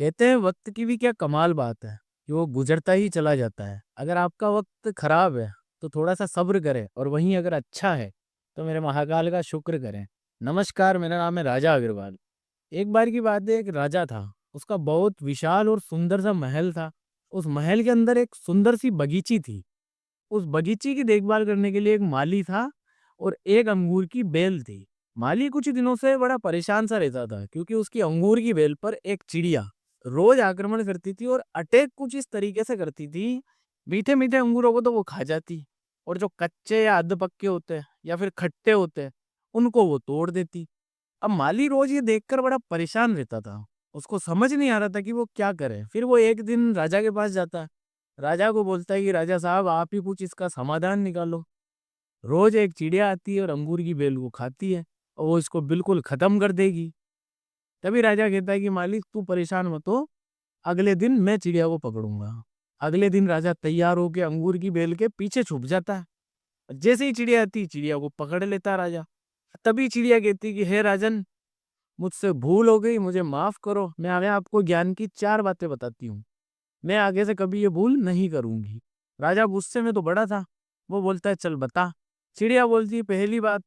कहते हैं वक्त की भी क्या कमाल बात है कि वो गुजरता ही चला जाता है। अगर आपका वक्त खराब है तो थोड़ा सा सब्र करें, और वहीं अगर अच्छा है तो मेरे महाकाल का शुक्र करें। नमस्कार, मेरा नाम है राजा अग्रवाल। एक बार की बात है, एक राजा था। उसका बहुत विशाल और सुंदर सा महल था। उस महल के अंदर एक सुंदर सी बगीची थी। उस बगीचे की देखभाल करने के लिए एक माली था और एक अंगूर की बेल थी। माली कुछ दिनों से बड़ा परेशान सा रहता था क्योंकि उसकी अंगूर की बेल पर एक चिड़िया रोज आक्रमण करती थी और अटैक कुछ इस तरीके से करती थी। मीठे मीठे अंगूरों को तो वो खा जाती, और जो कच्चे या अध पक्के होते हैं या फिर खट्टे होते हैं उनको वो तोड़ देती। अब माली रोज ये देखकर बड़ा परेशान रहता था। उसको समझ नहीं आ रहा था कि वो क्या करे। फिर वो एक दिन राजा के पास जाता है। राजा को बोलता है कि राजा साहब, आप ही कुछ इसका समाधान निकालो। रोज एक चिड़िया आती है और अंगूर की बेल को खाती है और वो इसको बिल्कुल खत्म कर देगी। तभी राजा कहता है कि मालिक, तू परेशान मत हो, अगले दिन मैं चिड़िया को पकड़ूंगा। अगले दिन राजा तैयार होकर अंगूर की बेल के पीछे छुप जाता है। जैसे ही चिड़िया आती, चिड़िया को पकड़ लेता राजा। तभी चिड़िया कहती कि हे राजन, मुझसे भूल हो गई, मुझे माफ करो। मैं आगे आपको ज्ञान की 4 बातें बताती हूँ। मैं आगे से कभी ये भूल नहीं करूंगी। राजा गुस्से में तो बड़ा था। वो बोलता है, चल बता। चिड़िया बोलती है, पहली बात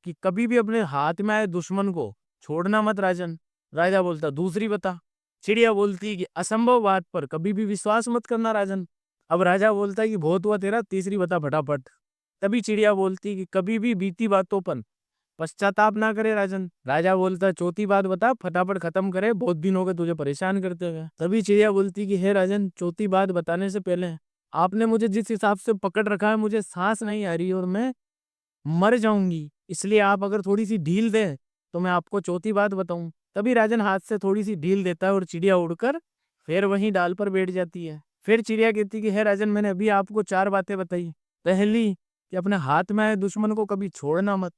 कि कभी भी अपने हाथ में आए दुश्मन को छोड़ना मत राजन। राजा बोलता, दूसरी बता। चिड़िया बोलती है कि असंभव बात पर कभी भी विश्वास मत करना राजन। अब राजा बोलता है कि बहुत हुआ तेरा, तीसरी बता फटाफट। तभी चिड़िया बोलती है कि कभी भी बीती बातों पर पश्चाताप ना करे राजन। राजा बोलता, चौथी बात बता, फटाफट खत्म करे, बहुत दिन हो गए तुझे परेशान करते हुए। तभी चिड़िया बोलती कि हे राजन, चौथी बात बताने से पहले आपने मुझे जिस हिसाब से पकड़ रखा है, मुझे सांस नहीं आ रही और मैं मर जाऊंगी। इसलिए आप अगर थोड़ी सी ढील दे तो मैं आपको चौथी बात बताऊं। तभी राजन हाथ से थोड़ी सी ढील देता है और चिड़िया उड़कर फिर वहीं डाल पर बैठ जाती है। फिर चिड़िया कहती कि हे राजन, मैंने अभी आपको 4 बातें बताई। पहली, कि अपने हाथ में आए दुश्मन को कभी छोड़ना मत।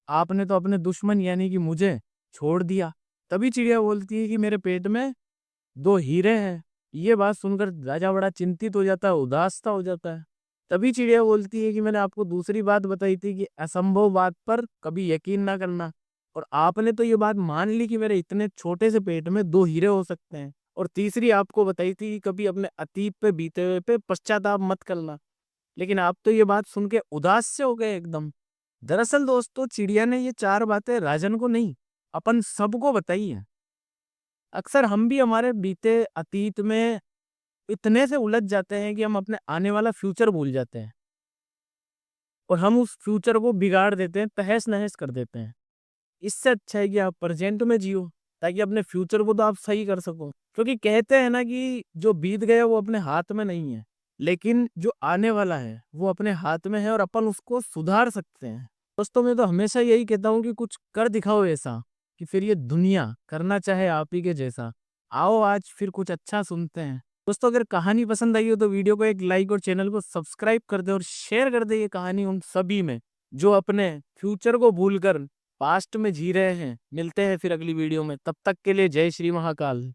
आपने तो अपने दुश्मन यानी कि मुझे छोड़ दिया। तभी चिड़िया बोलती है कि मेरे पेट में 2 हीरे हैं। ये बात सुनकर राजा बड़ा चिंतित हो जाता है, उदास सा हो जाता है। तभी चिड़िया बोलती है कि मैंने आपको दूसरी बात बताई थी कि असंभव बात पर कभी यकीन ना करना, और आपने तो ये बात मान ली कि मेरे इतने छोटे से पेट में 2 हीरे हो सकते हैं। और तीसरी आपको बताई थी कि कभी अपने अतीत पे बीते हुए पे पश्चाताप मत करना, लेकिन आप तो ये बात सुन के उदास से हो गए एकदम। दरअसल दोस्तों, चिड़िया ने ये 4 बातें राजन को नहीं, अपन सबको बताई हैं। अक्सर हम भी हमारे बीते अतीत में इतने से उलझ जाते हैं कि हम अपने आने वाला फ्यूचर भूल जाते हैं और हम उस फ्यूचर को बिगाड़ देते हैं, तहस-नहस कर देते हैं। इससे अच्छा है कि आप प्रेजेंट में जियो, ताकि अपने फ्यूचर को तो आप सही कर सको। क्योंकि कहते हैं ना कि जो बीत गया वो अपने हाथ में नहीं है, लेकिन जो आने वाला है वो अपने हाथ में है और अपन उसको सुधार सकते हैं। दोस्तों, मैं तो हमेशा यही कहता हूँ कि कुछ कर दिखाओ ऐसा कि फिर ये दुनिया करना चाहे आप ही के जैसा। आओ आज फिर कुछ अच्छा सुनते हैं। दोस्तों, अगर कहानी पसंद आई हो तो वीडियो को एक लाइक और चैनल को सब्सक्राइब कर दे और शेयर कर दे ये कहानी उन सभी में जो अपने फ्यूचर को भूलकर पास्ट में जी रहे हैं। मिलते हैं फिर अगली वीडियो में, तब तक के लिए जय श्री महाकाल।